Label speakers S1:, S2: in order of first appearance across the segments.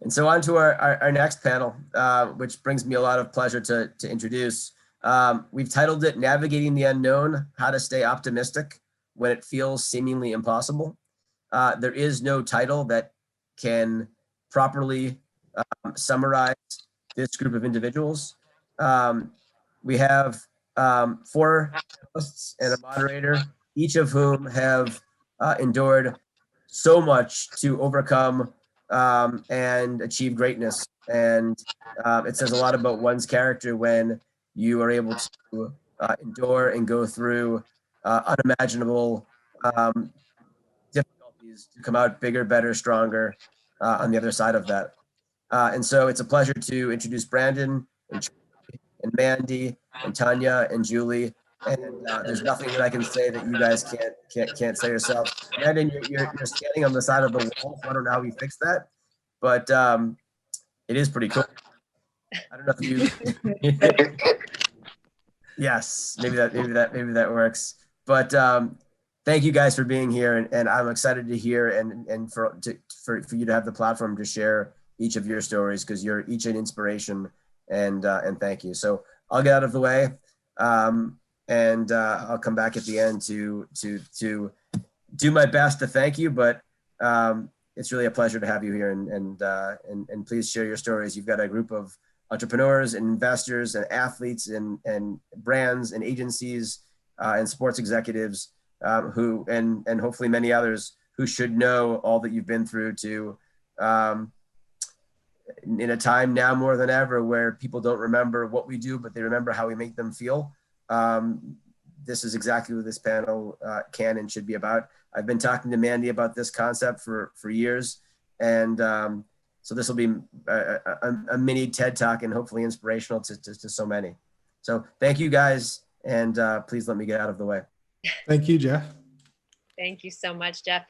S1: And so on to our next panel, which brings me a lot of pleasure to introduce. We've titled it Navigating the Unknown, How to Stay Optimistic When It Feels Seemingly Impossible. There is no title that can properly summarize this group of individuals. We have 4 hosts and a moderator, each of whom have endured so much to overcome and achieve greatness. And it says a lot about one's character when you are able to endure and go through unimaginable difficulties to come out bigger, better, stronger on the other side of that. And so it's a pleasure to introduce Brandon and Mandy and Tanya and Julie. And there's nothing that I can say that you guys can't say yourself. Brandon, you're standing on the side of the wall, so I don't know how we fix that, but it is pretty cool. I don't know if you. Yes, maybe that works. But thank you guys for being here, and I'm excited to hear and for you to have the platform to share each of your stories, because you're each an inspiration, and thank you. So I'll get out of the way, and I'll come back at the end to do my best to thank you. But it's really a pleasure to have you here, and please share your stories. You've got a group of entrepreneurs and investors and athletes and brands and agencies and sports executives who and hopefully many others who should know all that you've been through to in a time now more than ever where people don't remember what we do, but they remember how we make them feel. This is exactly what this panel can and should be about. I've been talking to Mandy about this concept for years, and so this will be a mini TED Talk and hopefully inspirational to so many. So thank you guys, and please let me get out of the way.
S2: Thank you, Jeff.
S3: Thank you so much, Jeff.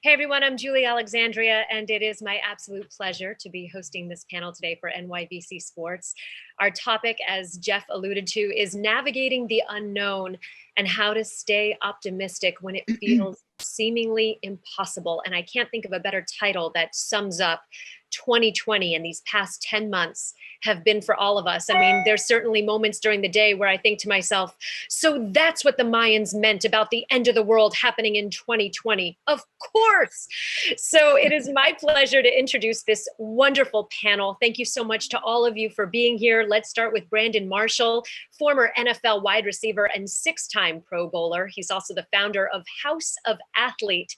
S3: Hey everyone, I'm Julie Alexandria, and it is my absolute pleasure to be hosting this panel today for NYVC Sports. Our topic, as Jeff alluded to, is navigating the unknown and how to stay optimistic when it feels seemingly impossible. And I can't think of a better title that sums up 2020 and these past 10 months have been for all of us. I mean, there's certainly moments during the day where I think to myself, so that's what the Mayans meant about the end of the world happening in 2020. Of course. So it is my pleasure to introduce this wonderful panel. Thank you so much to all of you for being here. Let's start with Brandon Marshall, former NFL wide receiver and 6-time Pro Bowler. He's also the founder of House of Athlete.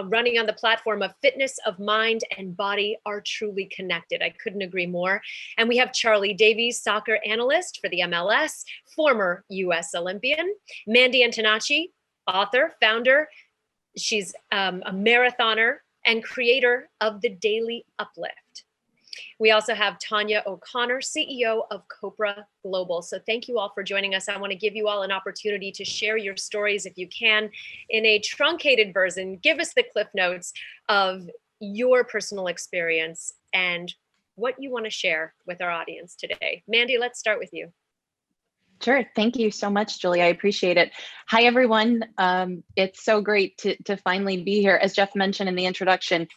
S3: Running on the platform of fitness of mind and body are truly connected. I couldn't agree more. And we have Charlie Davies, soccer analyst for the MLS, former US Olympian. Mandy Antonacci, author, founder. She's a marathoner and creator of The Daily Uplift. We also have Tanya O'Connor, CEO of Copra Global. So thank you all for joining us. I want to give you all an opportunity to share your stories if you can in a truncated version. Give us the cliff notes of your personal experience and what you want to share with our audience today. Mandy, let's start with you.
S4: Sure. Thank you so much, Julie. I appreciate it. Hi, everyone. It's so great to finally be here. As Jeff mentioned in the introduction,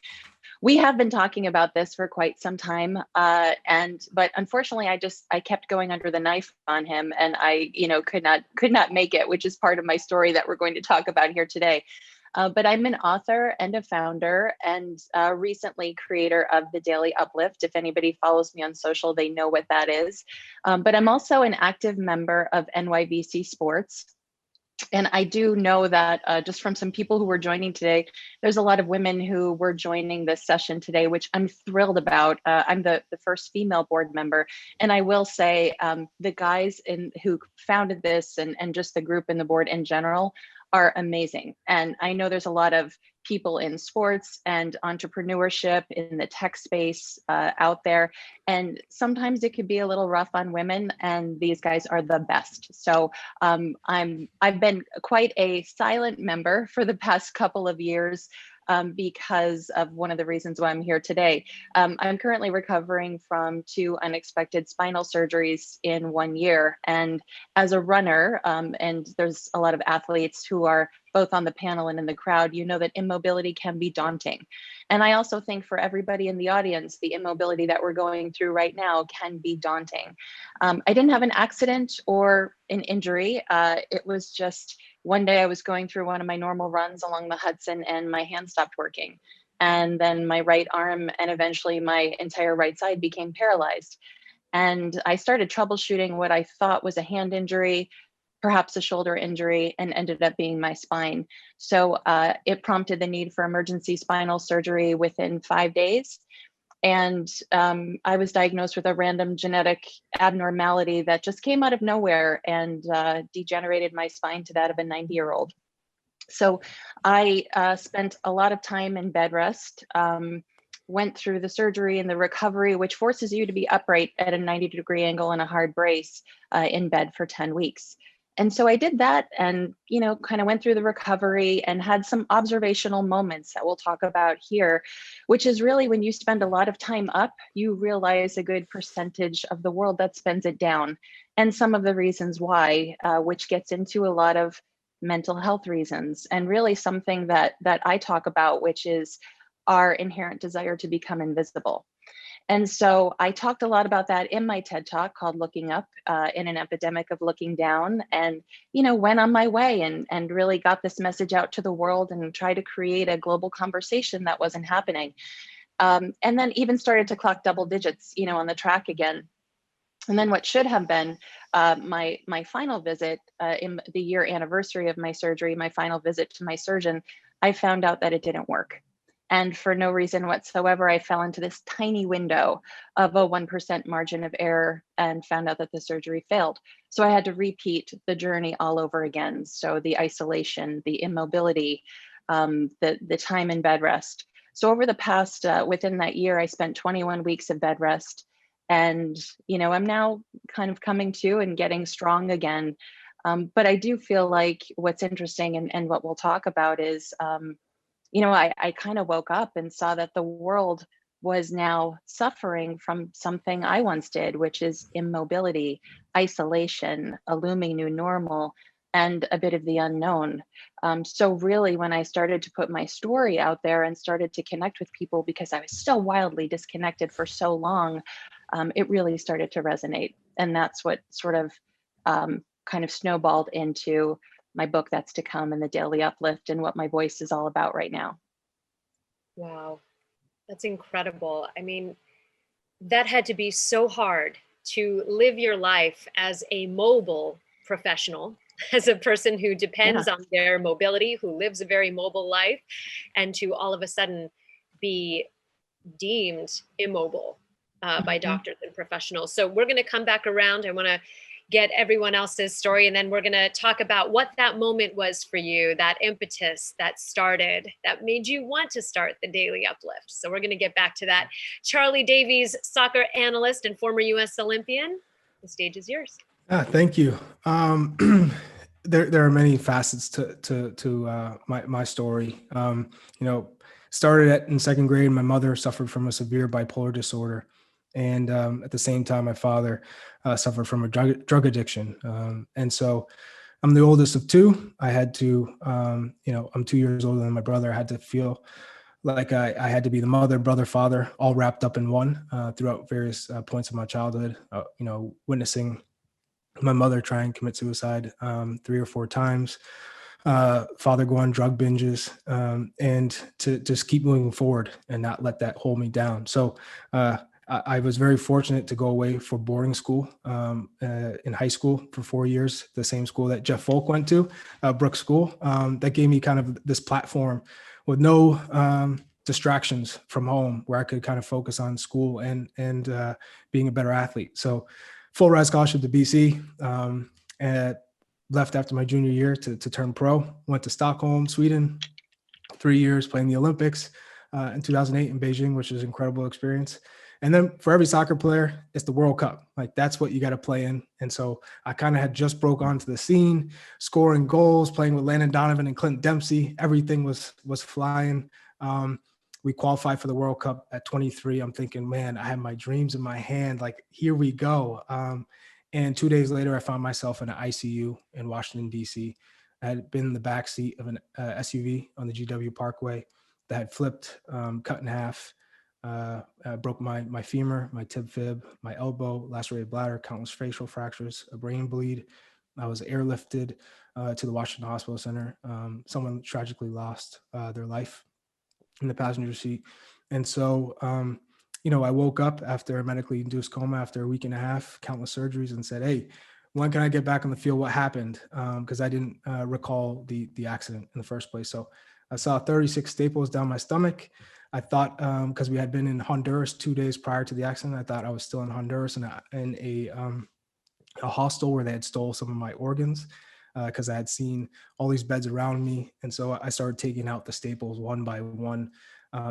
S4: we have been talking about this for quite some time, but unfortunately, I kept going under the knife on him, and I, could not make it, which is part of my story that we're going to talk about here today. But I'm an author and a founder, and recently creator of The Daily Uplift. If anybody follows me on social, they know what that is. But I'm also an active member of NYVC Sports. And I do know that just from some people who were joining today, there's a lot of women who were joining this session today, which I'm thrilled about. I'm the first female board member. And I will say the guys who founded this and just the group and the board in general are amazing. And I know there's a lot of people in sports and entrepreneurship in the tech space out there. And sometimes it could be a little rough on women, and these guys are the best. So I've been quite a silent member for the past couple of years because of one of the reasons why I'm here today. I'm currently recovering from 2 unexpected spinal surgeries in 1 year. And as a runner, and there's a lot of athletes who are both on the panel and in the crowd, you know that immobility can be daunting. And I also think for everybody in the audience, the immobility that we're going through right now can be daunting. I didn't have an accident or an injury. It was just one day I was going through one of my normal runs along the Hudson and my hand stopped working. And then my right arm and eventually my entire right side became paralyzed. And I started troubleshooting what I thought was a hand injury, perhaps a shoulder injury, and ended up being my spine. So it prompted the need for emergency spinal surgery within 5 days. And I was diagnosed with a random genetic abnormality that just came out of nowhere and degenerated my spine to that of a 90-year-old. So I spent a lot of time in bed rest, went through the surgery and the recovery, which forces you to be upright at a 90-degree angle in a hard brace in bed for 10 weeks. And so I did that and, kind of went through the recovery and had some observational moments that we'll talk about here, which is really when you spend a lot of time up, you realize a good percentage of the world that spends it down. And some of the reasons why, which gets into a lot of mental health reasons, and really something that I talk about, which is our inherent desire to become invisible. And so I talked a lot about that in my TED Talk called Looking Up, in an epidemic of looking down, and, went on my way and really got this message out to the world and tried to create a global conversation that wasn't happening. And then even started to clock double digits, on the track again. And then what should have been my final visit, in the year anniversary of my surgery, my final visit to my surgeon, I found out that it didn't work. And for no reason whatsoever, I fell into this tiny window of a 1% margin of error and found out that the surgery failed. So I had to repeat the journey all over again. So the isolation, the immobility, the time in bed rest. So over the past, within that year, I spent 21 weeks of bed rest. And, I'm now kind of coming to and getting strong again. But I do feel like what's interesting and what we'll talk about is, I kind of woke up and saw that the world was now suffering from something I once did, which is immobility, isolation, a looming new normal, and a bit of the unknown. So really, when I started to put my story out there and started to connect with people, because I was so wildly disconnected for so long, it really started to resonate. And that's what sort of kind of snowballed into my book that's to come and the Daily Uplift and what my voice is all about right now.
S3: Wow, that's incredible. I mean, that had to be so hard to live your life as a mobile professional, as a person who depends on their mobility, who lives a very mobile life, and to all of a sudden be deemed immobile by doctors and professionals. So we're going to come back around. I want to get everyone else's story, and then we're going to talk about what that moment was for you, that impetus that started, that made you want to start the Daily Uplift. So we're going to get back to that. Charlie Davies, soccer analyst and former U.S. Olympian, the stage is yours.
S2: Thank you. There are many facets to my story. Started in second grade. My mother suffered from a severe bipolar disorder. And at the same time, my father suffered from a drug addiction. And so I'm the oldest of two. I had to, I'm 2 years older than my brother. I had to feel like I had to be the mother, brother, father, all wrapped up in one throughout various points of my childhood, witnessing my mother try and commit suicide 3 or 4 times, father go on drug binges, and to just keep moving forward and not let that hold me down. So I was very fortunate to go away for boarding school in high school for 4 years, the same school that Jeff Folk went to, Brooks School. That gave me kind of this platform with no distractions from home, where I could kind of focus on school and being a better athlete. So full ride scholarship to BC, and left after my junior year to turn pro. Went to Stockholm, Sweden, 3 years playing the Olympics in 2008 in Beijing, which was an incredible experience. And then for every soccer player, it's the World Cup. Like, that's what you got to play in. And so I kind of had just broke onto the scene, scoring goals, playing with Landon Donovan and Clint Dempsey. Everything was flying. We qualified for the World Cup at 23. I'm thinking, man, I have my dreams in my hand. Like, here we go. And 2 days later, I found myself in an ICU in Washington, D.C., I had been in the back seat of an SUV on the GW Parkway that had flipped, cut in half, broke my femur, my tib fib, my elbow, lacerated bladder, countless facial fractures, a brain bleed. I was airlifted to the Washington Hospital Center. Someone tragically lost their life in the passenger seat. And so, I woke up after a medically induced coma after a week and a half, countless surgeries, and said, hey, when can I get back on the field? What happened? Because I didn't recall the accident in the first place. So I saw 36 staples down my stomach. I thought, because we had been in Honduras 2 days prior to the accident, I thought I was still in Honduras in a hostel where they had stole some of my organs, because I had seen all these beds around me. And so I started taking out the staples one by one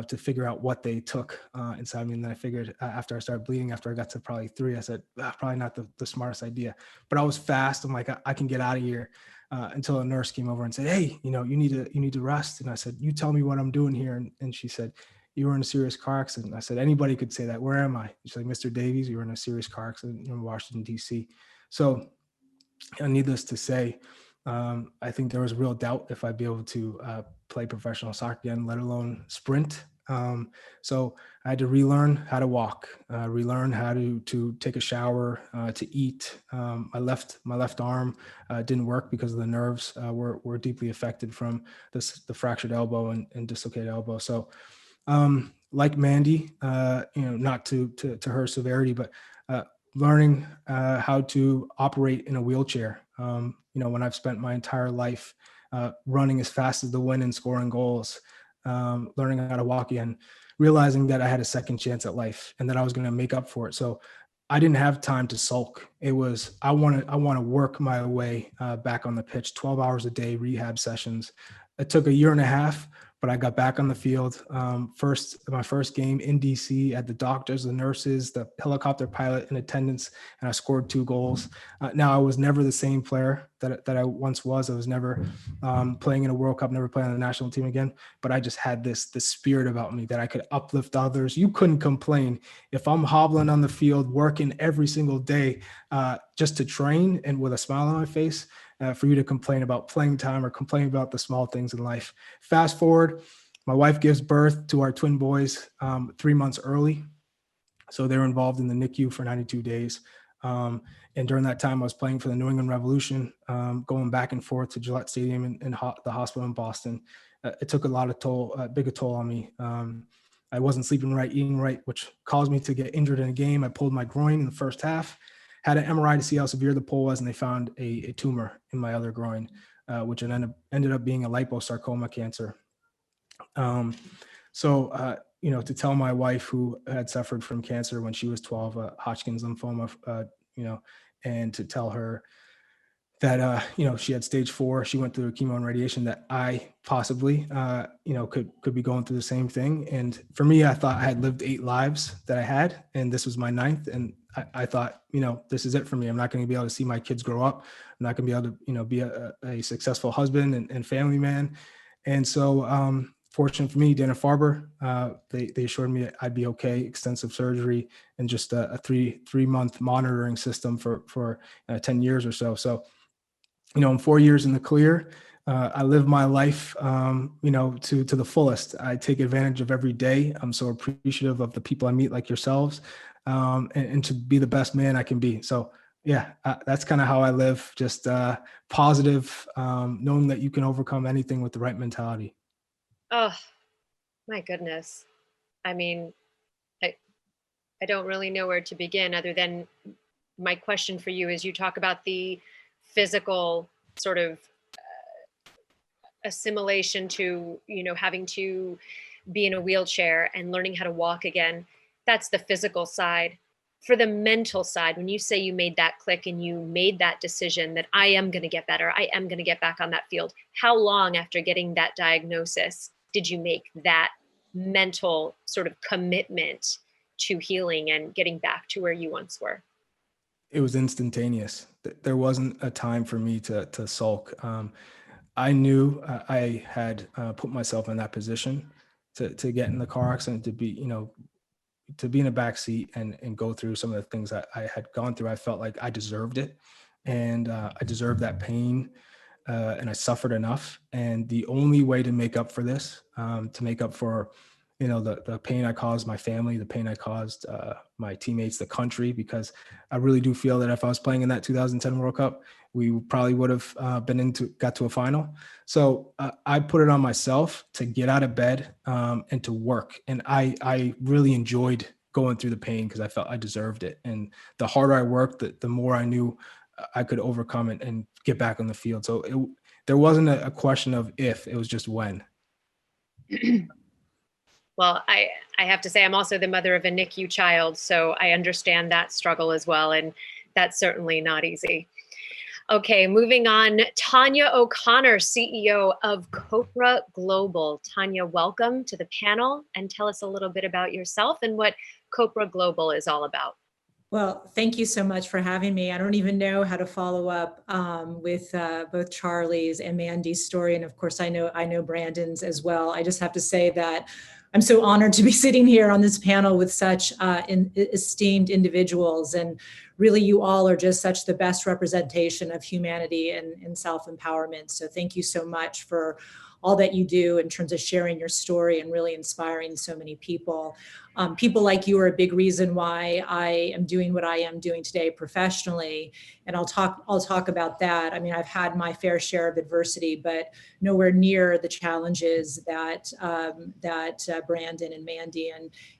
S2: to figure out what they took inside me. And then I figured after I started bleeding, after I got to probably 3, I said, probably not the smartest idea. But I was fast. I'm like, I can get out of here. Until a nurse came over and said, hey, you need to rest. And I said, you tell me what I'm doing here. And she said, you were in a serious car accident. I said, anybody could say that. Where am I? She's like, Mr. Davies, you were in a serious car accident in Washington, D.C. So needless to say, I think there was real doubt if I'd be able to play professional soccer again, let alone sprint. So I had to relearn how to walk, relearn how to take a shower, to eat. My left arm didn't work because the nerves were deeply affected from the fractured elbow and dislocated elbow. So like Mandy, not to her severity, but learning how to operate in a wheelchair. When I've spent my entire life running as fast as the wind and scoring goals, learning how to walk again, realizing that I had a second chance at life and that I was going to make up for it. So I didn't have time to sulk. It was, I want to work my way back on the pitch, 12 hours a day, rehab sessions. It took a year and a half, but I got back on the field. My first game in DC, at the doctors, the nurses, the helicopter pilot in attendance, and I scored 2 goals. Now I was never the same player that I once was. I was never playing in a World Cup, never playing on the national team again. But I just had this spirit about me that I could uplift others. You couldn't complain if I'm hobbling on the field, working every single day just to train and with a smile on my face. For you to complain about playing time or complain about the small things in life. Fast forward, my wife gives birth to our twin boys 3 months early. So they were involved in the NICU for 92 days. And during that time, I was playing for the New England Revolution, going back and forth to Gillette Stadium and the hospital in Boston. It took a big toll on me. I wasn't sleeping right, eating right, which caused me to get injured in a game. I pulled my groin in the first half. Had an MRI to see how severe the pull was, and they found a tumor in my other groin, which ended up being a liposarcoma cancer. To tell my wife, who had suffered from cancer when she was 12, Hodgkin's lymphoma, and to tell her that she had stage 4, she went through chemo and radiation, that I possibly could be going through the same thing. And for me, I thought I had lived 8 lives that I had, and this was my 9th. And I thought, this is it for me. I'm not going to be able to see my kids grow up. I'm not going to be able to, be a successful husband and family man. And so, fortunate for me, Dana-Farber, they assured me I'd be okay, extensive surgery, and just a three-month monitoring system for 10 years or so. So, I'm 4 years in the clear. I live my life, to the fullest. I take advantage of every day. I'm so appreciative of the people I meet, like yourselves, and to be the best man I can be. So yeah, that's kind of how I live, just positive, knowing that you can overcome anything with the right mentality.
S3: Oh, my goodness. I mean, I don't really know where to begin, other than my question for you is, you talk about the physical sort of assimilation to, having to be in a wheelchair and learning how to walk again. That's the physical side. For the mental side, when you say you made that click and you made that decision that I am going to get better, I am going to get back on that field, how long after getting that diagnosis did you make that mental sort of commitment to healing and getting back to where you once were?
S2: It was instantaneous. There wasn't a time for me to sulk. I knew I had put myself in that position to get in the car accident, to be in a back seat and go through some of the things that I had gone through. I felt like I deserved it, and I deserved that pain. and I suffered enough. And the only way to make up for this, to make up for, the pain I caused my family, the pain I caused my teammates, the country, because I really do feel that if I was playing in that 2010 World Cup, we probably would have got to a final. So I put it on myself to get out of bed and to work. And I really enjoyed going through the pain because I felt I deserved it. And the harder I worked, the more I knew I could overcome it and get back on the field. So there wasn't a question of if, it was just when.
S3: Well, I have to say, I'm also the mother of a NICU child, so I understand that struggle as well. And that's certainly not easy. Okay, moving on. Tanya O'Connor, CEO of Copra Global. Tanya, welcome to the panel, and tell us a little bit about yourself and what Copra Global is all about.
S5: Well, thank you so much for having me. I don't even know how to follow up with both Charlie's and Mandy's story. And of course, I know Brandon's as well. I just have to say that I'm so honored to be sitting here on this panel with such esteemed individuals. And really, you all are just such the best representation of humanity and self-empowerment. So thank you so much for all that you do in terms of sharing your story and really inspiring so many people. People like you are a big reason why I am doing what I am doing today professionally. And I'll talk about that. I mean, I've had my fair share of adversity, but nowhere near the challenges that Brandon and Mandy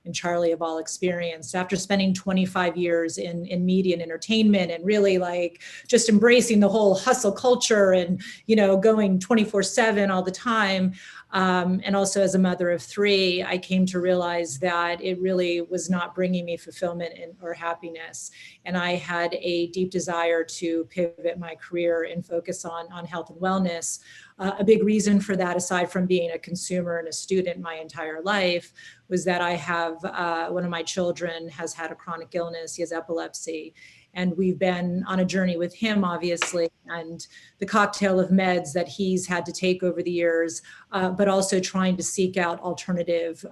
S5: and Charlie have all experienced. After spending 25 years in media and entertainment and really like just embracing the whole hustle culture and, going 24/7 all the time. And also as a mother of three, I came to realize that it really was not bringing me fulfillment or happiness. And I had a deep desire to pivot my career and focus on health and wellness. A big reason for that, aside from being a consumer and a student my entire life, was that I have one of my children has had a chronic illness. He has epilepsy. And we've been on a journey with him, obviously, and the cocktail of meds that he's had to take over the years, but also trying to seek out alternative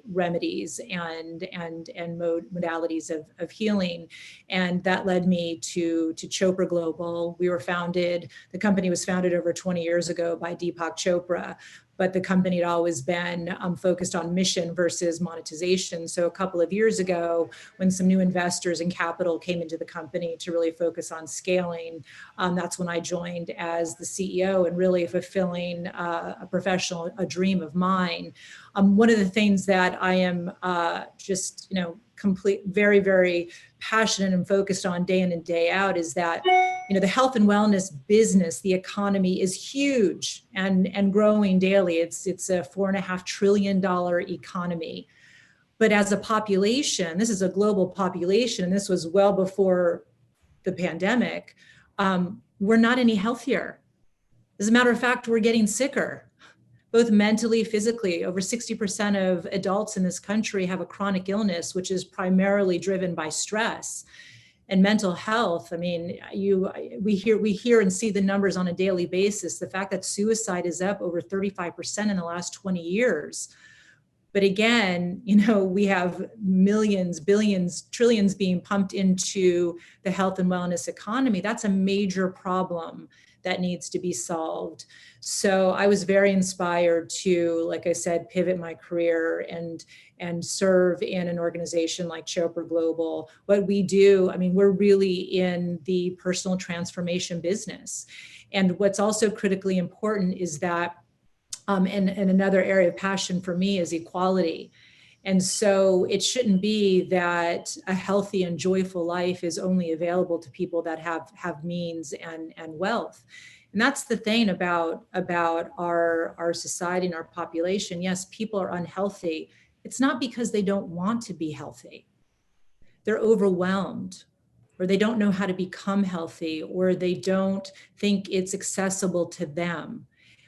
S5: remedies and modalities of healing. And that led me to Chopra Global. The company was founded over 20 years ago by Deepak Chopra, but the company had always been focused on mission versus monetization. So a couple of years ago, when some new investors and capital came into the company to really focus on scaling, that's when I joined as the CEO and really fulfilling a dream of mine. One of the things that I am very, very passionate and focused on day in and day out is that, the health and wellness business, the economy is huge and growing daily. It's a $4.5 trillion economy. But as a population, this is a global population, and this was well before the pandemic, we're not any healthier. As a matter of fact, we're getting sicker, both mentally, physically. Over 60% of adults in this country have a chronic illness, which is primarily driven by stress and mental health. I mean, we hear and see the numbers on a daily basis. The fact that suicide is up over 35% in the last 20 years. But again, we have millions, billions, trillions being pumped into the health and wellness economy. That's a major problem that needs to be solved. So I was very inspired to, like I said, pivot my career and serve in an organization like Chopra Global. What we do, we're really in the personal transformation business. And what's also critically important is that, and another area of passion for me is equality. And so it shouldn't be that a healthy and joyful life is only available to people that have means and wealth. And that's the thing about our society and our population. Yes, people are unhealthy. It's not because they don't want to be healthy. They're overwhelmed, or they don't know how to become healthy, or they don't think it's accessible to them,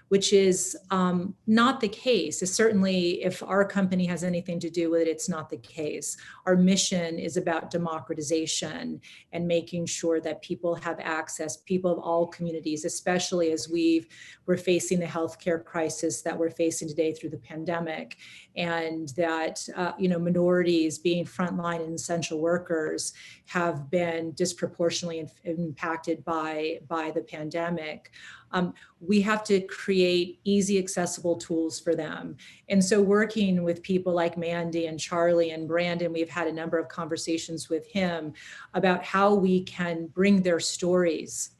S5: which is not the case. It's certainly, if our company has anything to do with it, it's not the case. Our mission is about democratization and making sure that people have access, people of all communities, especially as we're facing the healthcare crisis that we're facing today through the pandemic, and that minorities being frontline and essential workers have been disproportionately impacted by the pandemic. We have to create easy, accessible tools for them. And so working with people like Mandy and Charlie and Brandon, we've had a number of conversations with him about how we can bring their stories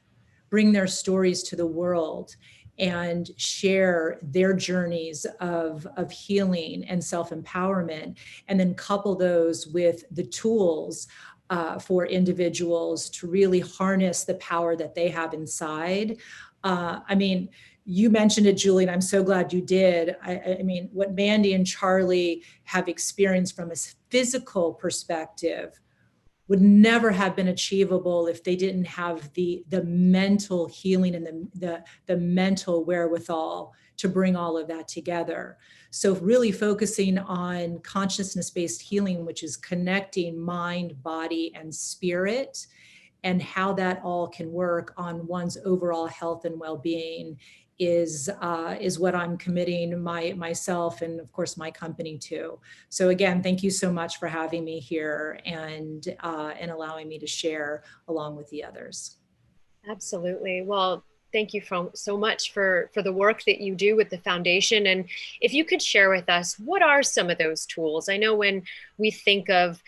S5: to the world and share their journeys of healing and self-empowerment, and then couple those with the tools for individuals to really harness the power that they have inside. I mean, you mentioned it, Julie, and I'm so glad you did. I mean, what Mandy and Charlie have experienced from a physical perspective would never have been achievable if they didn't have the mental healing and the mental wherewithal to bring all of that together. So really focusing on consciousness-based healing, which is connecting mind, body, and spirit, and how that all can work on one's overall health and well-being is what I'm committing myself and of course my company to. So again, thank you so much for having me here and allowing me to share along with the others.
S3: Absolutely. Well, thank you so much for the work that you do with the foundation. And if you could share with us, what are some of those tools? I know when we think of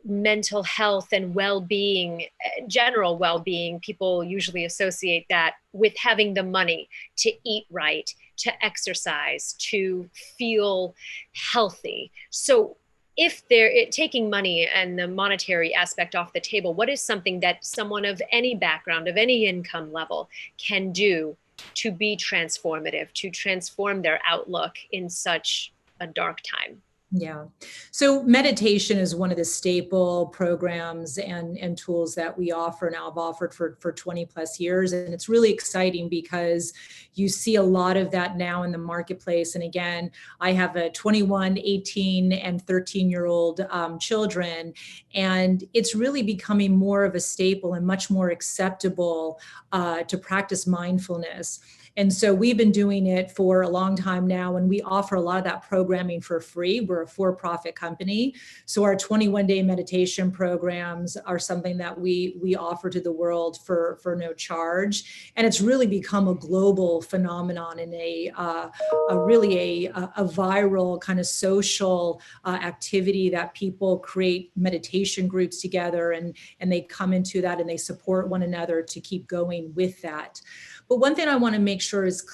S3: mental health and well-being, general well-being, people usually associate that with having the money to eat right, to exercise, to feel healthy. So if they're taking money and the monetary aspect off the table, what is something that someone of any background, of any income level can do to be transformative, to transform their outlook in such a dark time?
S5: Yeah. So meditation is one of the staple programs and tools that we offer now. I've offered for 20 plus years. And it's really exciting because you see a lot of that now in the marketplace. And again, I have a 21, 18, and 13-year-old children. And it's really becoming more of a staple and much more acceptable to practice mindfulness. And so we've been doing it for a long time now, and we offer a lot of that programming for free. We're a for-profit company. So our 21-day meditation programs are something that we offer to the world for no charge. And it's really become a global phenomenon and a viral kind of social activity that people create meditation groups together and they come into that and they support one another to keep going with that. But one thing I want to make sure is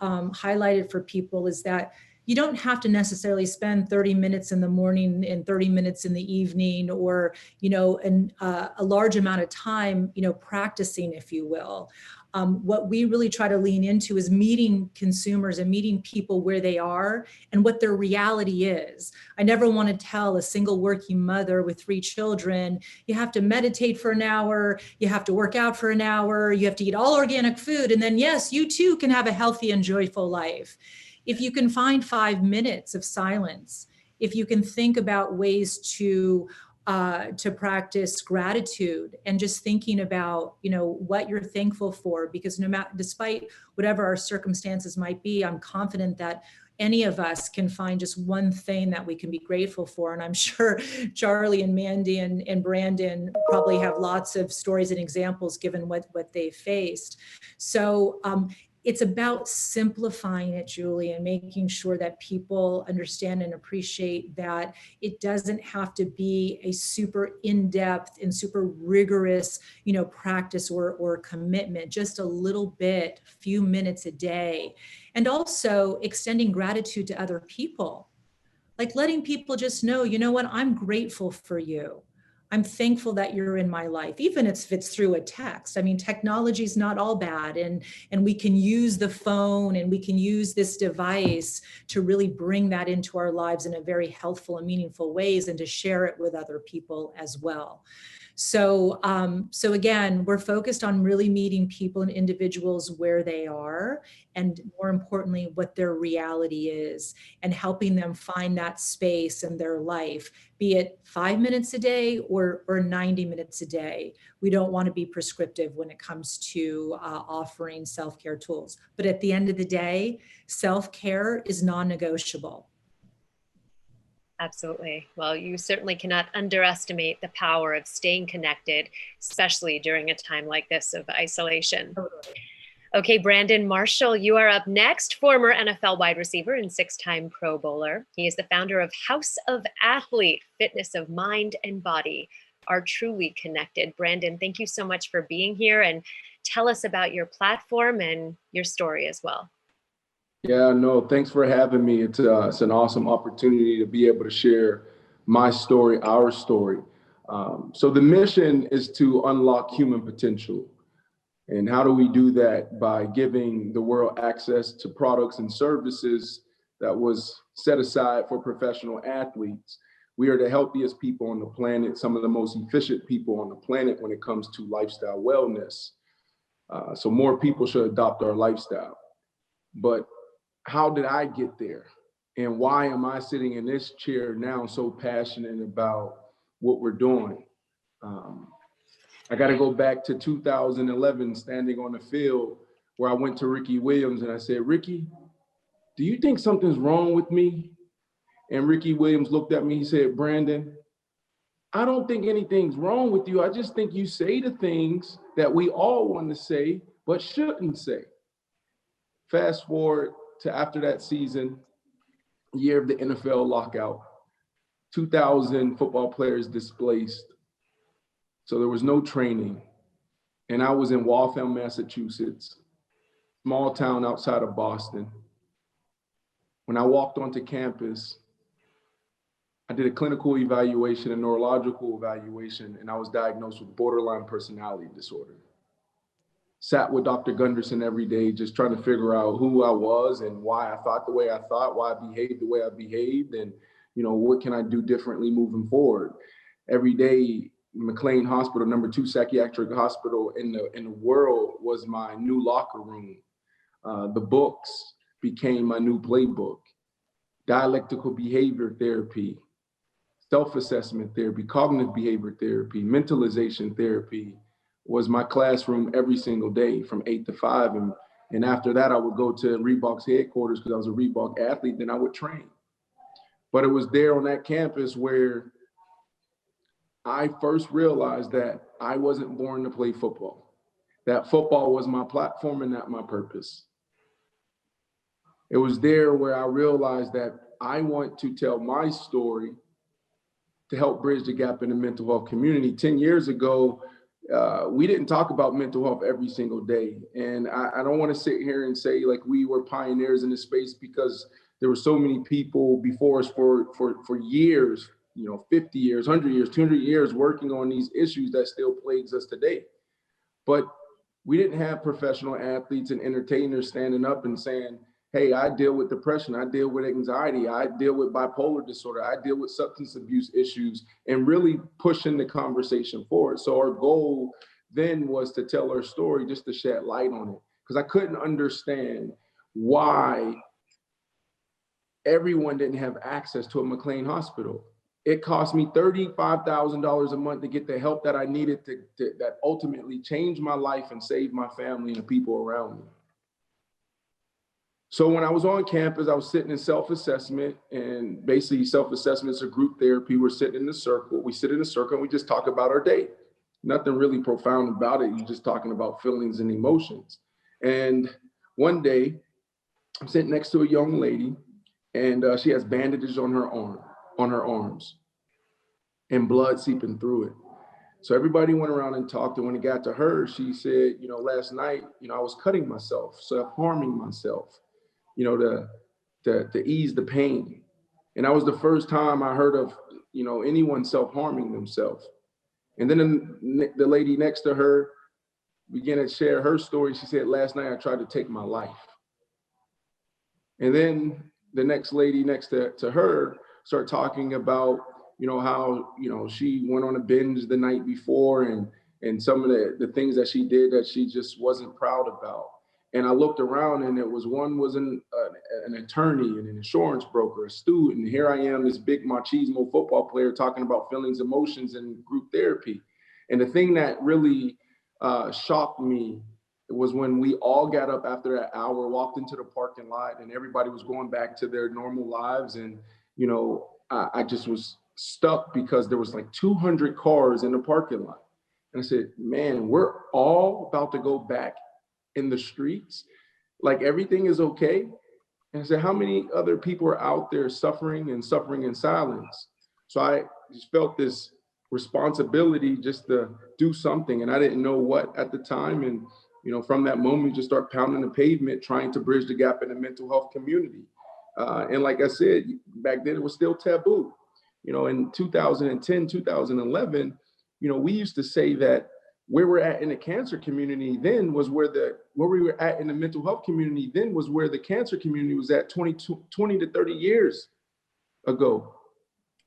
S5: highlighted for people is that you don't have to necessarily spend 30 minutes in the morning and 30 minutes in the evening, or a large amount of time, practicing, if you will. What we really try to lean into is meeting consumers and meeting people where they are and what their reality is. I never want to tell a single working mother with 3 children, you have to meditate for an hour, you have to work out for an hour, you have to eat all organic food, and then yes, you too can have a healthy and joyful life. If you can find 5 minutes of silence, if you can think about ways to practice gratitude and just thinking about, what you're thankful for, because despite whatever our circumstances might be, I'm confident that any of us can find just one thing that we can be grateful for. And I'm sure Charlie and Mandy and Brandon probably have lots of stories and examples given what they've faced. So, it's about simplifying it, Julie, and making sure that people understand and appreciate that it doesn't have to be a super in-depth and super rigorous, practice or commitment, just a little bit, few minutes a day. And also extending gratitude to other people, like letting people just know, you know what, I'm grateful for you. I'm thankful that you're in my life, even if it's through a text. I mean, technology is not all bad, and we can use the phone and we can use this device to really bring that into our lives in a very healthful and meaningful ways, and to share it with other people as well. So again, we're focused on really meeting people and individuals where they are, and more importantly, what their reality is, and helping them find that space in their life, be it 5 minutes a day or 90 minutes a day. We don't want to be prescriptive when it comes to offering self-care tools. But at the end of the day, self-care is non-negotiable.
S3: Absolutely. Well, you certainly cannot underestimate the power of staying connected, especially during a time like this of isolation. Okay, Brandon Marshall, you are up next. Former NFL wide receiver and 6-time Pro Bowler. He is the founder of House of Athlete, fitness of mind and body are truly connected. Brandon, thank you so much for being here, and tell us about your platform and your story as well.
S6: Yeah, no, thanks for having me. It's an awesome opportunity to be able to share my story, our story. So the mission is to unlock human potential. And how do we do that? By giving the world access to products and services that was set aside for professional athletes. We are the healthiest people on the planet, some of the most efficient people on the planet when it comes to lifestyle wellness. So more people should adopt our lifestyle. But how did I get there? And why am I sitting in this chair now so passionate about what we're doing? I got to go back to 2011, standing on the field where I went to Ricky Williams and I said, Ricky, do you think something's wrong with me? And Ricky Williams looked at me, he said, Brandon, I don't think anything's wrong with you. I just think you say the things that we all want to say, but shouldn't say. Fast forward to after that season, year of the NFL lockout, 2,000 football players displaced. So there was no training. And I was in Waltham, Massachusetts, small town outside of Boston. When I walked onto campus, I did a clinical evaluation, a neurological evaluation, and I was diagnosed with borderline personality disorder. Sat with Dr. Gunderson every day, just trying to figure out who I was and why I thought the way I thought, why I behaved the way I behaved, and what can I do differently moving forward. Every day, McLean Hospital, #2 psychiatric hospital in the world, was my new locker room. The books became my new playbook. Dialectical behavior therapy, self-assessment therapy, cognitive behavior therapy, mentalization therapy was my classroom every single day from 8 to 5. And after that, I would go to Reebok's headquarters because I was a Reebok athlete, then I would train. But it was there on that campus where I first realized that I wasn't born to play football, that football was my platform and not my purpose. It was there where I realized that I want to tell my story to help bridge the gap in the mental health community. 10 years ago, we didn't talk about mental health every single day. And I don't want to sit here and say like we were pioneers in this space, because there were so many people before us for years, 50 years, 100 years, 200 years working on these issues that still plagues us today. But we didn't have professional athletes and entertainers standing up and saying, hey, I deal with depression, I deal with anxiety, I deal with bipolar disorder, I deal with substance abuse issues, and really pushing the conversation forward. So our goal then was to tell our story, just to shed light on it, because I couldn't understand why everyone didn't have access to a McLean Hospital. It cost me $35,000 a month to get the help that I needed that ultimately changed my life and saved my family and the people around me. So when I was on campus, I was sitting in self-assessment, and basically self-assessment is a group therapy. We're sitting in the circle. We sit in a circle and we just talk about our day. Nothing really profound about it. You're just talking about feelings and emotions. And one day I'm sitting next to a young lady, and she has bandages on her arms and blood seeping through it. So everybody went around and talked, and when it got to her, she said, last night, I was cutting myself, self-harming myself, to ease the pain. And that was the first time I heard of, anyone self-harming themselves. And then the lady next to her began to share her story. She said, last night I tried to take my life. And then the next lady next to her started talking about, how, she went on a binge the night before, and some of the things that she did that she just wasn't proud about. And I looked around, and one was an attorney and an insurance broker, a student. Here I am, this big machismo football player, talking about feelings, emotions, and group therapy. And the thing that really shocked me was when we all got up after that hour, walked into the parking lot, and everybody was going back to their normal lives. And, I just was stuck because there was like 200 cars in the parking lot. And I said, man, we're all about to go back in the streets, like everything is okay. And I said, how many other people are out there suffering and suffering in silence? So I just felt this responsibility just to do something. And I didn't know what at the time. And, from that moment, just start pounding the pavement, trying to bridge the gap in the mental health community. And like I said, back then it was still taboo. In 2010, 2011, we used to say that where we're at in the cancer community then was where we were at in the mental health community then was where the cancer community was at 20 to 30 years ago,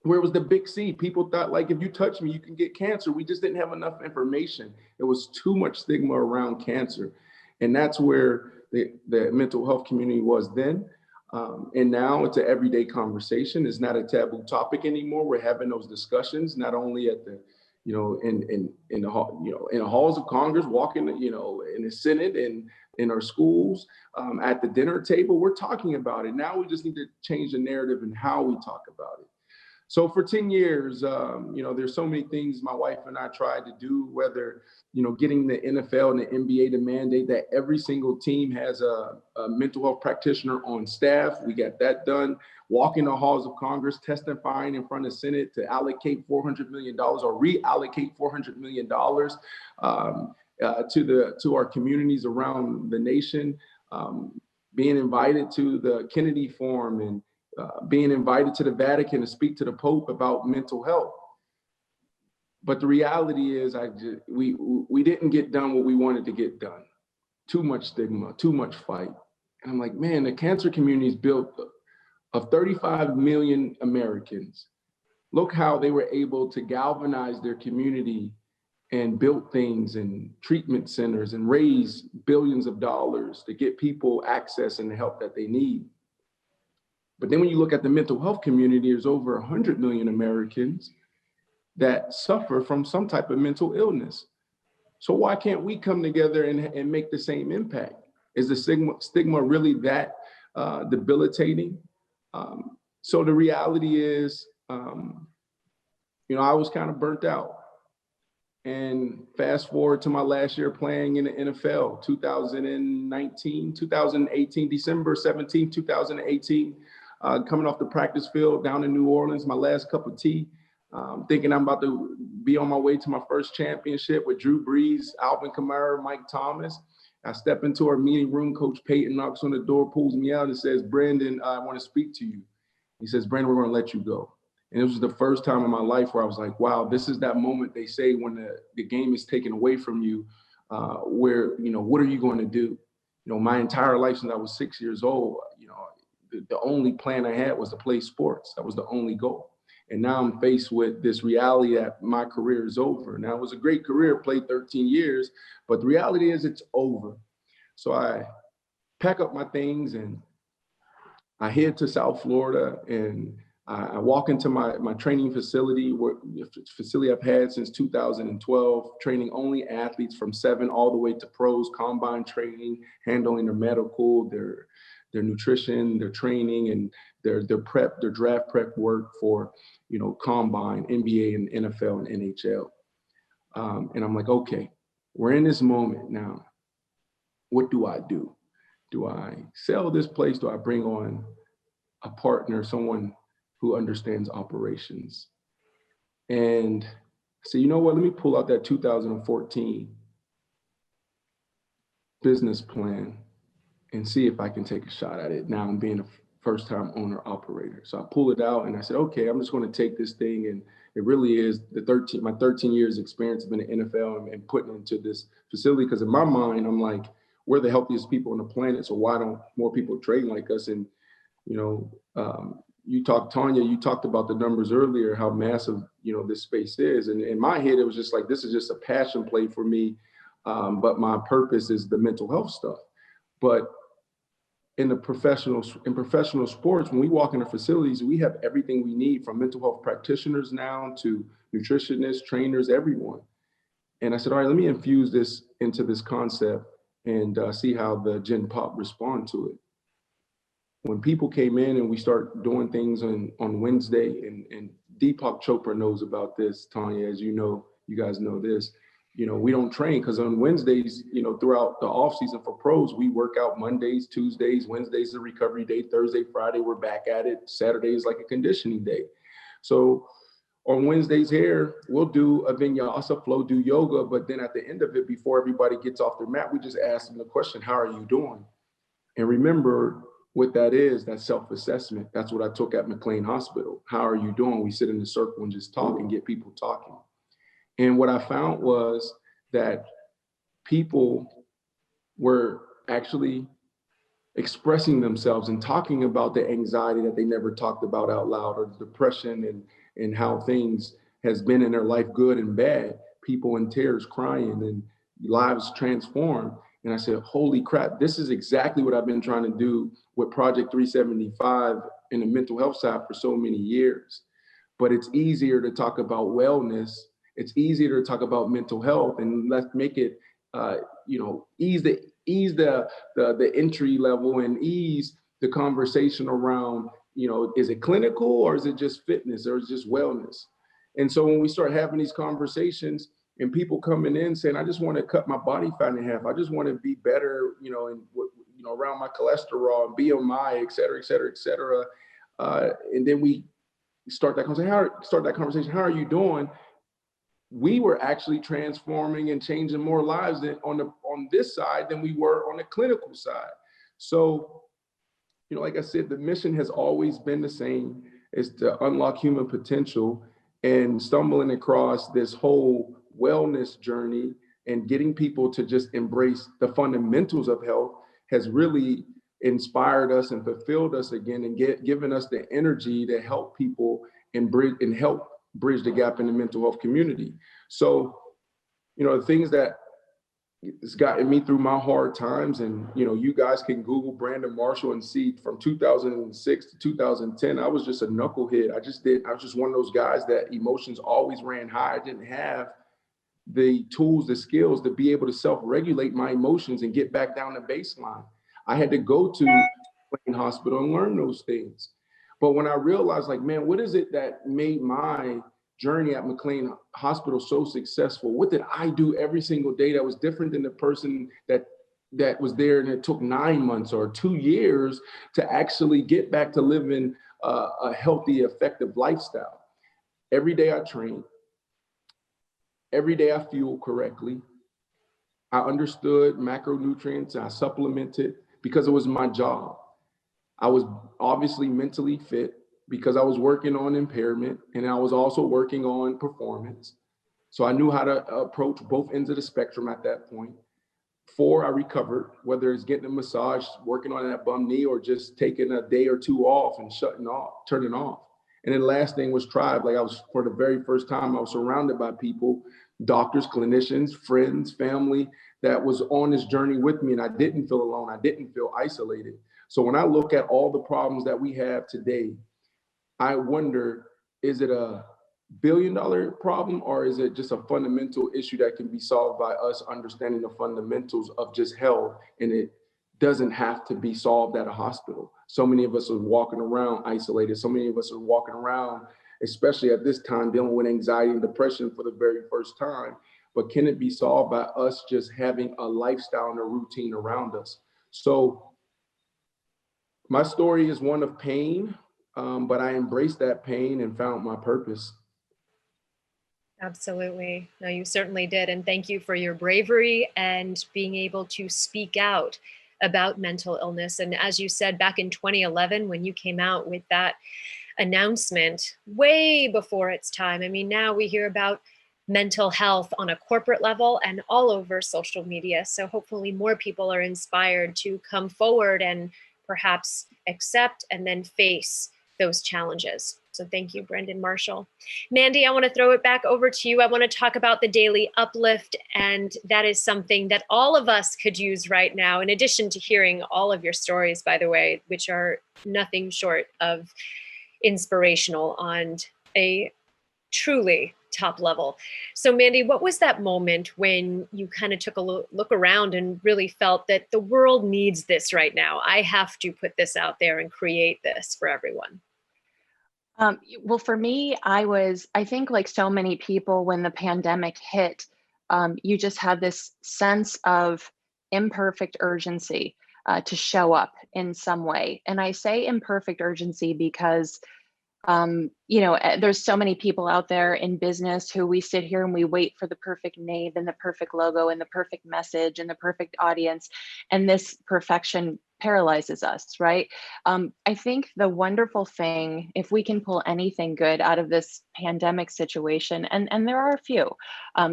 S6: where it was the big C. People thought, like, if you touch me, you can get cancer. We just didn't have enough information. There was too much stigma around cancer. And that's where the mental health community was then. And now it's an everyday conversation. It's not a taboo topic anymore. We're having those discussions, not only at the in the halls of Congress, walking, in the Senate and in our schools, at the dinner table, we're talking about it. Now we just need to change the narrative and how we talk about it. So for 10 years, there's so many things my wife and I tried to do, whether, getting the NFL and the NBA to mandate that every single team has a mental health practitioner on staff. We got that done. Walking the halls of Congress, testifying in front of the Senate to allocate $400 million or reallocate $400 million to our communities around the nation, being invited to the Kennedy Forum and being invited to the Vatican to speak to the Pope about mental health. But the reality is we didn't get done what we wanted to get done. Too much stigma, too much fight. And I'm like, man, the cancer community is built of 35 million Americans. Look how they were able to galvanize their community and build things and treatment centers and raise billions of dollars to get people access and the help that they need. But then when you look at the mental health community, there's over 100 million Americans that suffer from some type of mental illness. So why can't we come together and make the same impact? Is the stigma really that debilitating? So the reality is, I was kind of burnt out. And fast forward to my last year playing in the NFL, 2018, December 17, 2018, coming off the practice field down in New Orleans, my last cup of tea, thinking I'm about to be on my way to my first championship with Drew Brees, Alvin Kamara, Mike Thomas. I step into our meeting room, Coach Payton knocks on the door, pulls me out and says, Brandon, I want to speak to you. He says, Brandon, we're going to let you go. And it was the first time in my life where I was like, wow, this is that moment they say when the game is taken away from you, where, what are you going to do? My entire life since I was 6 years old, the only plan I had was to play sports. That was the only goal. And now I'm faced with this reality that my career is over. Now, it was a great career, played 13 years, but the reality is it's over. So I pack up my things and I head to South Florida and I walk into my training facility, facility I've had since 2012, training only athletes from 7 all the way to pros, combine training, handling their medical, their nutrition, their training, and their prep, their draft prep work for, combine, NBA and NFL and NHL. And I'm like, okay, we're in this moment now. What do I do? Do I sell this place? Do I bring on a partner, someone who understands operations? And I said, you know what, let me pull out that 2014 business plan and see if I can take a shot at it. Now I'm being a first-time owner operator. So I pull it out and I said, okay, I'm just going to take this thing. And it really is my 13 years experience in the NFL and putting it into this facility. Because in my mind, I'm like, we're the healthiest people on the planet. So why don't more people train like us? And, Tanya, you talked about the numbers earlier, how massive, this space is. And in my head, it was just like, this is just a passion play for me. But my purpose is the mental health stuff. But in professional sports, when we walk into facilities, we have everything we need, from mental health practitioners now to nutritionists, trainers, everyone. And I said, all right, let me infuse this into this concept and see how the Gen Pop respond to it. When people came in and we start doing things on Wednesday, and Deepak Chopra knows about this, Tanya, as you know, you guys know this. we don't train because on Wednesdays, throughout the off season for pros, we work out Mondays, Tuesdays, Wednesdays is a recovery day, Thursday, Friday, we're back at it. Saturday is like a conditioning day. So on Wednesdays here, we'll do a vinyasa flow, do yoga, but then at the end of it, before everybody gets off their mat, we just ask them the question, how are you doing? And remember what that is, that self-assessment. That's what I took at McLean Hospital. How are you doing? We sit in the circle and just talk and get people talking. And what I found was that people were actually expressing themselves and talking about the anxiety that they never talked about out loud, or the depression and how things has been in their life, good and bad, people in tears crying and lives transformed. And I said, holy crap, this is exactly what I've been trying to do with Project 375 in the mental health side for so many years. But it's easier to talk about wellness. It's easier to talk about mental health, and let's make it, ease the entry level and ease the conversation around, is it clinical or is it just fitness or is it just wellness? And so when we start having these conversations and people coming in saying, I just want to cut my body fat in half, I just want to be better, around my cholesterol and BMI, et cetera, et cetera, et cetera. And then we start that conversation. How are you doing? We were actually transforming and changing more lives on this side than we were on the clinical side. So, like I said, the mission has always been the same, is to unlock human potential, and stumbling across this whole wellness journey and getting people to just embrace the fundamentals of health has really inspired us and fulfilled us again, and given us the energy to help people and help bridge the gap in the mental health community. So, the things that it's gotten me through my hard times, and you guys can Google Brandon Marshall and see from 2006 to 2010, I was just a knucklehead. I was just one of those guys that emotions always ran high. I didn't have the tools, the skills to be able to self-regulate my emotions and get back down to baseline. I had to go to McLean Hospital and learn those things. But when I realized, like, man, what is it that made my journey at McLean Hospital so successful? What did I do every single day that was different than the person that was there, and it took 9 months or 2 years to actually get back to living a healthy, effective lifestyle? Every day I trained. Every day I fueled correctly. I understood macronutrients. I supplemented because it was my job. I was obviously mentally fit because I was working on impairment, and I was also working on performance. So I knew how to approach both ends of the spectrum at that point. 4, I recovered, whether it's getting a massage, working on that bum knee, or just taking a day or 2 off and turning off. And then the last thing was tribe. Like, for the very first time, I was surrounded by people, doctors, clinicians, friends, family that was on this journey with me, and I didn't feel alone. I didn't feel isolated. So when I look at all the problems that we have today, I wonder, is it a billion-dollar problem, or is it just a fundamental issue that can be solved by us understanding the fundamentals of just health, and it doesn't have to be solved at a hospital? So many of us are walking around isolated. So many of us are walking around, especially at this time, dealing with anxiety and depression for the very first time. But can it be solved by us just having a lifestyle and a routine around us? So my story is one of pain, but I embraced that pain and found my purpose.
S3: Absolutely. No, you certainly did. And thank you for your bravery and being able to speak out about mental illness. And as you said, back in 2011, when you came out with that announcement, way before its time. I mean, now we hear about mental health on a corporate level and all over social media. So hopefully more people are inspired to come forward and perhaps accept and then face those challenges. So thank you, Brandon Marshall. Mandy, I want to throw it back over to you. I want to talk about the Daily Uplift, and that is something that all of us could use right now, in addition to hearing all of your stories, by the way, which are nothing short of inspirational on a truly top level. So Mandy, what was that moment when you kind of took a look around and really felt that the world needs this right now? I have to put this out there and create this for everyone.
S4: Well, for me, I think like so many people, when the pandemic hit, you just have this sense of imperfect urgency to show up in some way. And I say imperfect urgency because there's so many people out there in business who we sit here and we wait for the perfect name and the perfect logo and the perfect message and the perfect audience. And this perfection paralyzes us, right? I think the wonderful thing, if we can pull anything good out of this pandemic situation, and there are a few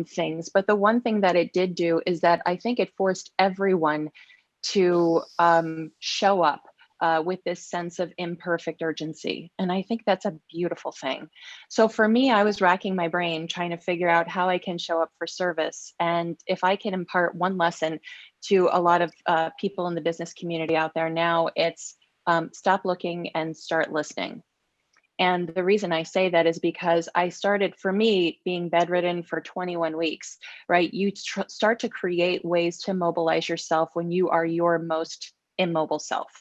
S4: things, but the one thing that it did do is that I think it forced everyone to show up with this sense of imperfect urgency. And I think that's a beautiful thing. So for me, I was racking my brain trying to figure out how I can show up for service. And if I can impart one lesson to a lot of people in the business community out there now, it's stop looking and start listening. And the reason I say that is because I started, for me, being bedridden for 21 weeks, right? You start to create ways to mobilize yourself when you are your most immobile self.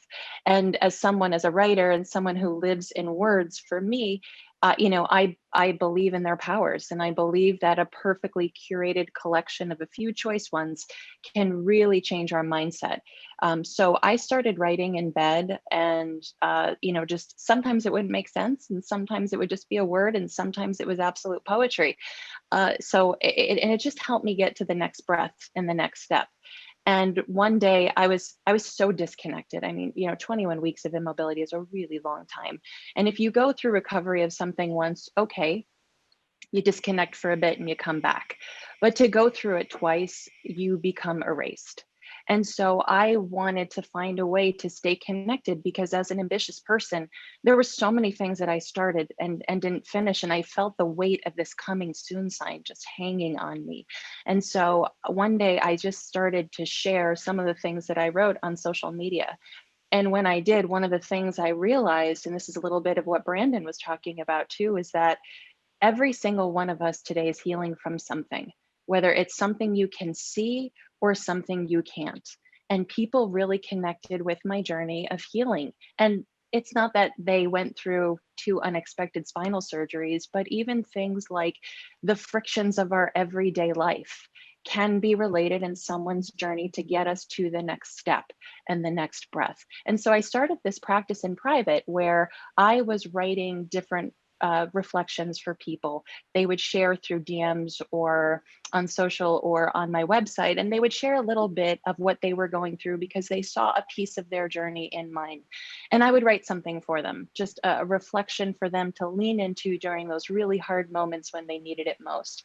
S4: And as someone, as a writer and someone who lives in words, for me, I believe in their powers, and I believe that a perfectly curated collection of a few choice ones can really change our mindset. So I started writing in bed, and just sometimes it wouldn't make sense, and sometimes it would just be a word, and sometimes it was absolute poetry. So it just helped me get to the next breath and the next step. And one day I was so disconnected. I mean, 21 weeks of immobility is a really long time. And if you go through recovery of something once, okay, you disconnect for a bit and you come back. But to go through it twice, you become erased. And so I wanted to find a way to stay connected, because as an ambitious person, there were so many things that I started and didn't finish. And I felt the weight of this coming soon sign just hanging on me. And so one day I just started to share some of the things that I wrote on social media. And when I did, one of the things I realized, and this is a little bit of what Brandon was talking about too, is that every single one of us today is healing from something, whether it's something you can see or something you can't. And people really connected with my journey of healing. And it's not that they went through 2 unexpected spinal surgeries, but even things like the frictions of our everyday life can be related in someone's journey to get us to the next step and the next breath. And so I started this practice in private where I was writing different reflections for people. They would share through DMs or on social or on my website, and they would share a little bit of what they were going through because they saw a piece of their journey in mine. And I would write something for them, just a reflection for them to lean into during those really hard moments when they needed it most.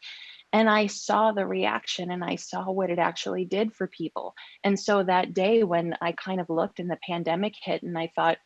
S4: And I saw the reaction and I saw what it actually did for people. And so that day when I kind of looked and the pandemic hit, and I thought,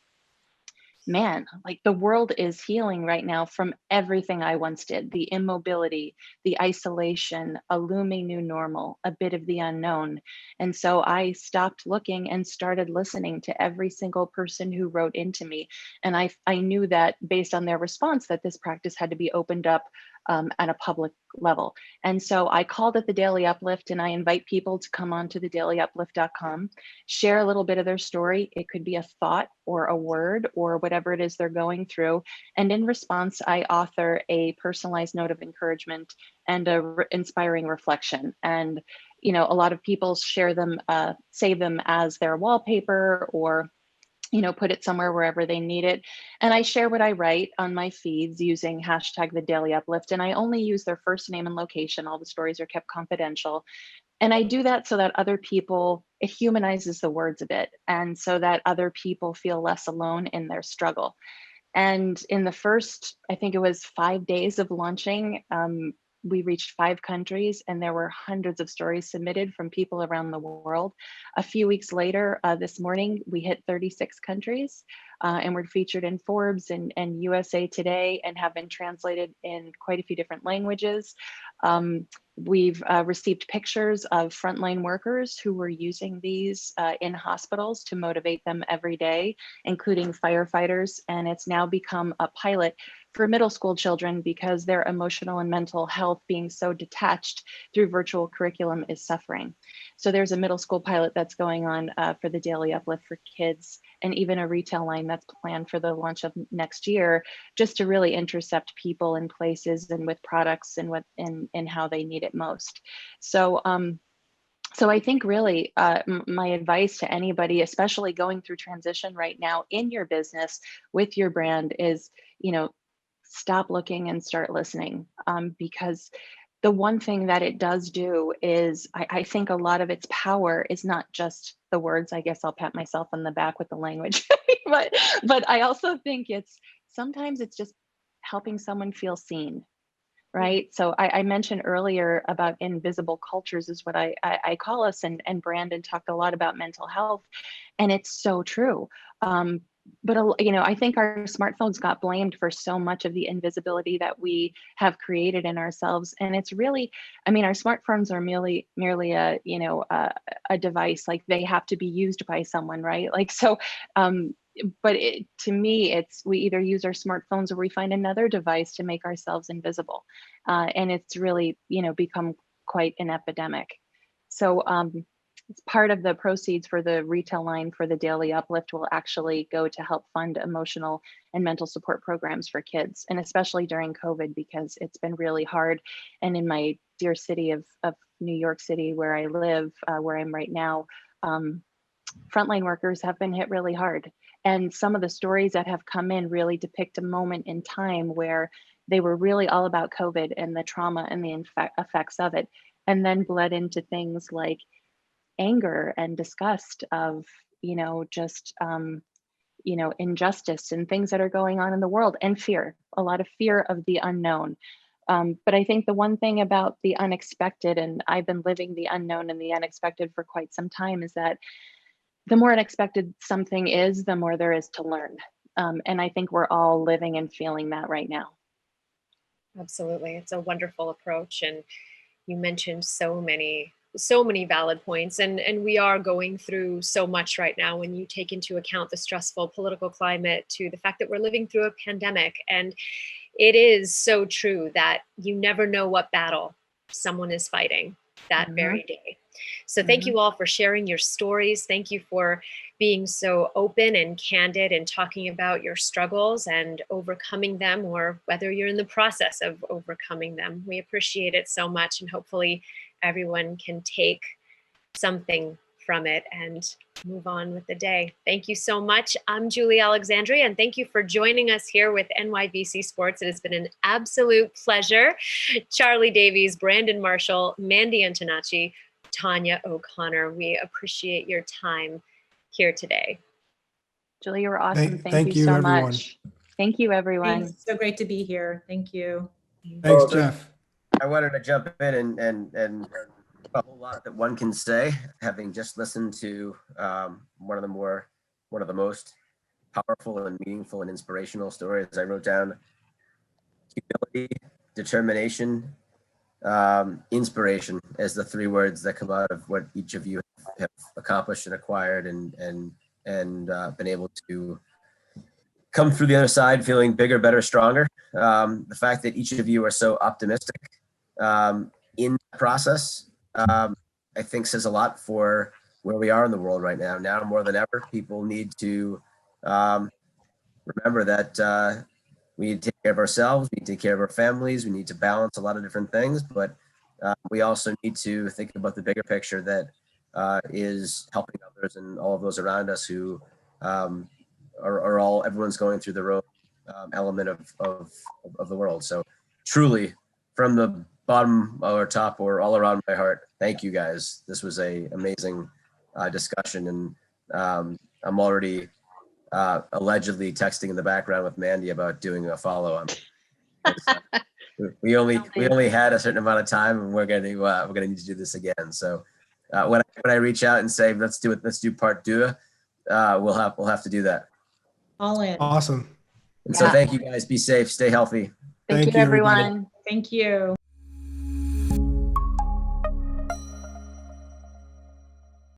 S4: man, like the world is healing right now from everything I once did, the immobility, the isolation, a looming new normal, a bit of the unknown. And so I stopped looking and started listening to every single person who wrote into me. And I knew that based on their response that this practice had to be opened up at a public level. And so I called it the Daily Uplift, and I invite people to come on to thedailyyuplift.com, share a little bit of their story. It could be a thought or a word or whatever it is they're going through. And in response, I author a personalized note of encouragement and a inspiring reflection. And, a lot of people share them, save them as their wallpaper, or put it somewhere wherever they need it. And I share what I write on my feeds using hashtag the Daily Uplift. And I only use their first name and location. All the stories are kept confidential. And I do that so that other people, it humanizes the words a bit, and so that other people feel less alone in their struggle. And in the first, I think it was 5 days of launching, we reached 5 countries, and there were hundreds of stories submitted from people around the world. A few weeks later, this morning, we hit 36 countries, and we're featured in Forbes and USA Today, and have been translated in quite a few different languages. We've received pictures of frontline workers who were using these in hospitals to motivate them every day, including firefighters. And it's now become a pilot for middle school children because their emotional and mental health being so detached through virtual curriculum is suffering. So there's a middle school pilot that's going on for the Daily Uplift for kids, and even a retail line that's planned for the launch of next year, just to really intercept people in places and with products and what and how they need it most. So so I think really my advice to anybody, especially going through transition right now in your business with your brand, is, you know, stop looking and start listening, because the one thing that it does do is I think a lot of its power is not just the words. I guess I'll pat myself on the back with the language, but I also think sometimes it's just helping someone feel seen. Right. So I mentioned earlier about invisible cultures is what I call us, and Brandon talked a lot about mental health, and it's so true. But you know, I think our smartphones got blamed for so much of the invisibility that we have created in ourselves, and it's really, I mean, our smartphones are merely a, you know, a device. Like, they have to be used by someone, right? Like, so but to me, it's, we either use our smartphones or we find another device to make ourselves invisible, and it's really, you know, become quite an epidemic. So it's part of the proceeds for the retail line for the Daily Uplift will actually go to help fund emotional and mental support programs for kids, and especially during COVID, because it's been really hard. And in my dear city of New York City, where I live, where I'm right now, frontline workers have been hit really hard. And some of the stories that have come in really depict a moment in time where they were really all about COVID and the trauma and the effects of it, and then bled into things like anger and disgust of, you know, just, you know, injustice and things that are going on in the world, and fear, a lot of fear of the unknown. But I think the one thing about the unexpected, and I've been living the unknown and the unexpected for quite some time, is that the more unexpected something is, the more there is to learn. And I think we're all living and feeling that right now.
S3: Absolutely. It's a wonderful approach. And you mentioned so many valid points, and we are going through so much right now when you take into account the stressful political climate, to the fact that we're living through a pandemic. And it is so true that you never know what battle someone is fighting that very day. So thank you all for sharing your stories. Thank you for being so open and candid and talking about your struggles and overcoming them, or whether you're in the process of overcoming them. We appreciate it so much, and hopefully everyone can take something from it and move on with the day. Thank you so much. I'm Julie Alexandria, and thank you for joining us here with NYVC Sports. It has been an absolute pleasure. Charlie Davies, Brandon Marshall, Mandy Antonacci, Tanya O'Connor, we appreciate your time here today.
S4: Julie, you were awesome.
S2: Thank
S4: you
S2: you,
S4: so
S2: everyone.
S4: much. Thank you, everyone.
S5: Thanks. So great to be here. Thank you.
S2: Thanks,
S1: Well,
S2: Jeff.
S1: I wanted to jump in and a whole lot that one can say, having just listened to one of the most powerful and meaningful and inspirational stories. I wrote down humility, determination, inspiration as the three words that come out of what each of you have accomplished and acquired, and been able to come through the other side feeling bigger, better, stronger. The fact that each of you are so optimistic in the process, I think says a lot for where we are in the world right now. Now more than ever, people need to remember that we need to take care of ourselves, we need to take care of our families, we need to balance a lot of different things, but we also need to think about the bigger picture that is helping others and all of those around us who everyone's going through their own element of the world. So truly, from the bottom or top or all around my heart, thank you guys. This was a amazing discussion, and I'm already allegedly texting in the background with Mandy about doing a follow on. We only had a certain amount of time, and we're gonna need to do this again. So when I reach out and say let's do part two, we'll have to do that.
S5: All in.
S2: Awesome.
S1: And so thank you guys. Be safe. Stay healthy.
S4: Thank you,
S2: everybody.
S4: everyone.
S5: Thank you.